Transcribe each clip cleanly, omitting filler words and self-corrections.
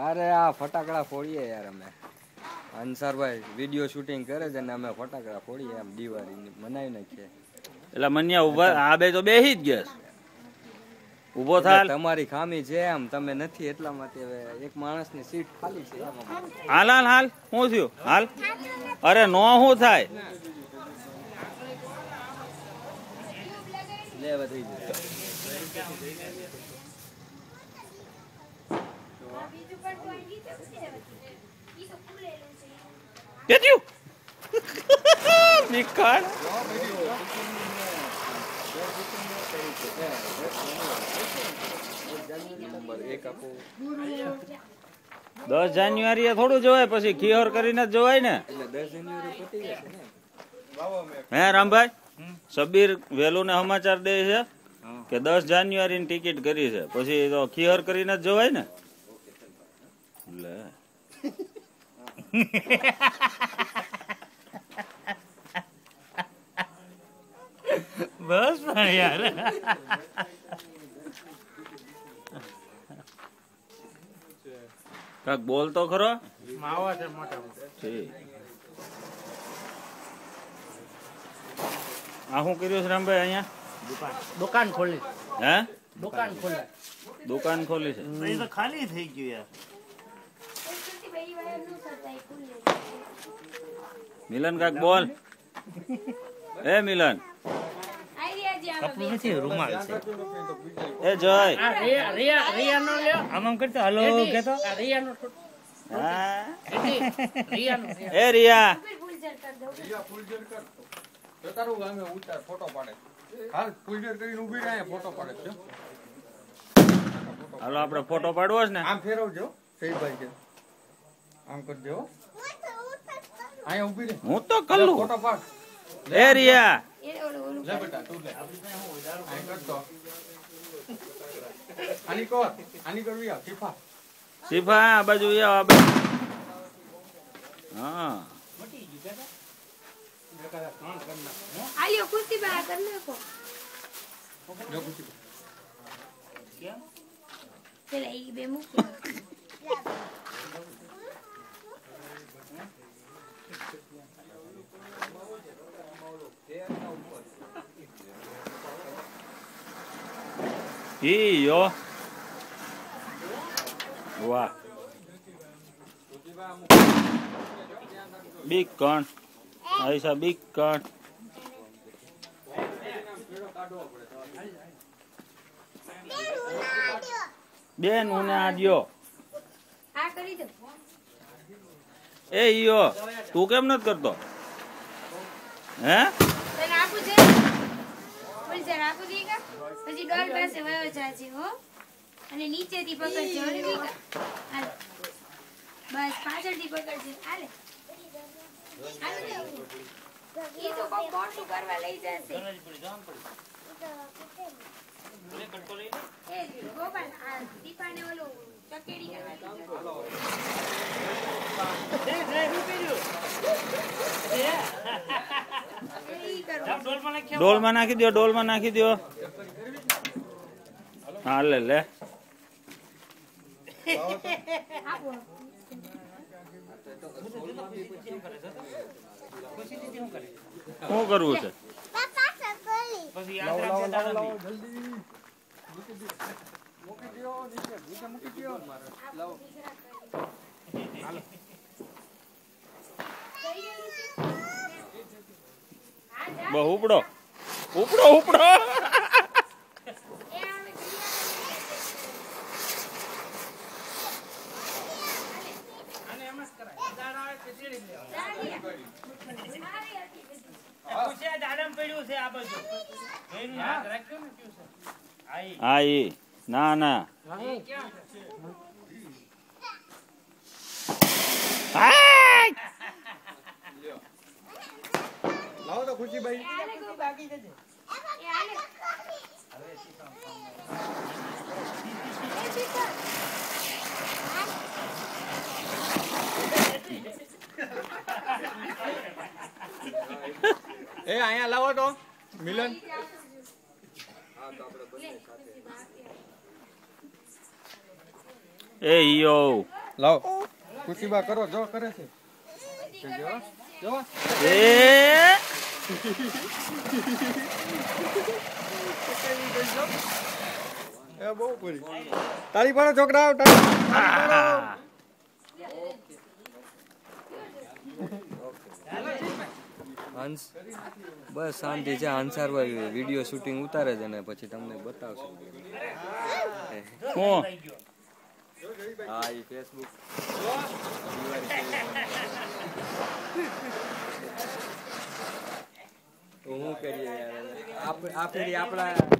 અરે આ ફટાકડા ફોડીએ યાર અમે. અંસારભાઈ વિડિયો શૂટિંગ કરે છે ને અમે ફટાકડા ફોડીએ એમ દિવાળી મનાવી નાખીએ. એટલે મન્યા ઉભા આ બે તો બેહી જ ગયા. ઉભો થાલ. તમારી ખામી છે એમ તમે નથી એટલા માટે એક માણસની સીટ ખાલી છે. હાલ હાલ હાલ શું થયું હાલ. અરે નો શું થાય. લે વધી ગયું. કેટ્યું નિકાળ 10 જાન્યુઆરી થોડું જોવાય પછી ખીહોર કરીને જ જોવાય ને. હે રામભાઈ સબીર વેલુ ને સમાચાર દે છે કે 10 જાન્યુઆરી ની ટિકિટ કરી છે પછી તો ખીહોર કરીને જ જોવાય ને. લે બસ યાર કાક બોલ તો ખરો. માવા છે મોટા આ શું કર્યું છે રામભાઈ અહીંયા દુકાન ખોલી. હે દુકાન ખોલી. દુકાન ખોલી છે એ તો ખાલી થઈ ગયું યાર. મિલન કાક બોલ. એ મિલન કપડું નથી રૂમાલ છે. એ જય રિયા નો લ્યો આમ કરતો હલો કેતો રિયા નો હા રિયા નો એ રિયા તો તારું ગામે ઉતાર ફોટો પાડે. હાલ ફૂલજર કરીને ઊભી રહે ફોટો પાડે છે. હાલો આપણે ફોટો પાડવો છે ને. આમ ફેરવજો સહીભાઈ કે આમ કરજો. અહીંયા ઊભી રહે હું તો કલ્લું ફોટો પાડ. એ રિયા લે બેટા તું લે અહીં કરતો આની કરવી આ શિફા શિફા આ બાજુ આવ આ બાજુ. હા આલ્યો કુર્તી બહાર કર નાખો. જો કુછી કેમ પેલા ઈ બે મૂકી યો વાહ બિગ કણ આઈસા બિગ કણ બેન હું આ દ્યો આ કરી દો. એ યો તું કેમ નથી કરતો હે તને આપું છે બોલ જરા આપું દીકા પછી ડોલ પાસે વયો જાજે હો અને નીચેથી પકડજો અને દીકા હાલ બસ પાછળથી પકડજે હાલે હાલે ઈ તો કોક મોટું કરવા લઈ જશે એ ગોપાલ આ દીપાને ઓલું ચકેડી કરવા લઈ જશે. ડોલમાં નાખી દો ડોલમાં નાખી દો. હા લે લે શું કરવું છે બહુ ઉપડો ઉપડો ઉપડો હા ઈ ના ના લાવો તો ખુશીભાઈ એ અહીંયા લાવો તો મિલન એ યો લાવ ખુશીબા કરો જો કરે છે જો એ એ બહુ પૂરી તાળી પાડો છોકરાઓ તાળી પાડો હંસ બસ શાંતિ છે હંસારભાઈ વિડીયો શૂટિંગ ઉતારે છે ને પછી તમને બતાવશે હું હા એ ફેસબુક તો હું કરીએ યાર આ ફેરી આપણા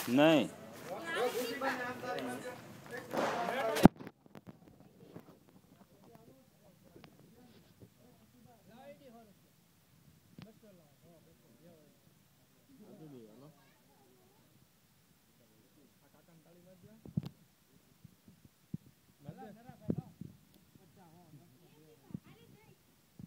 નહીં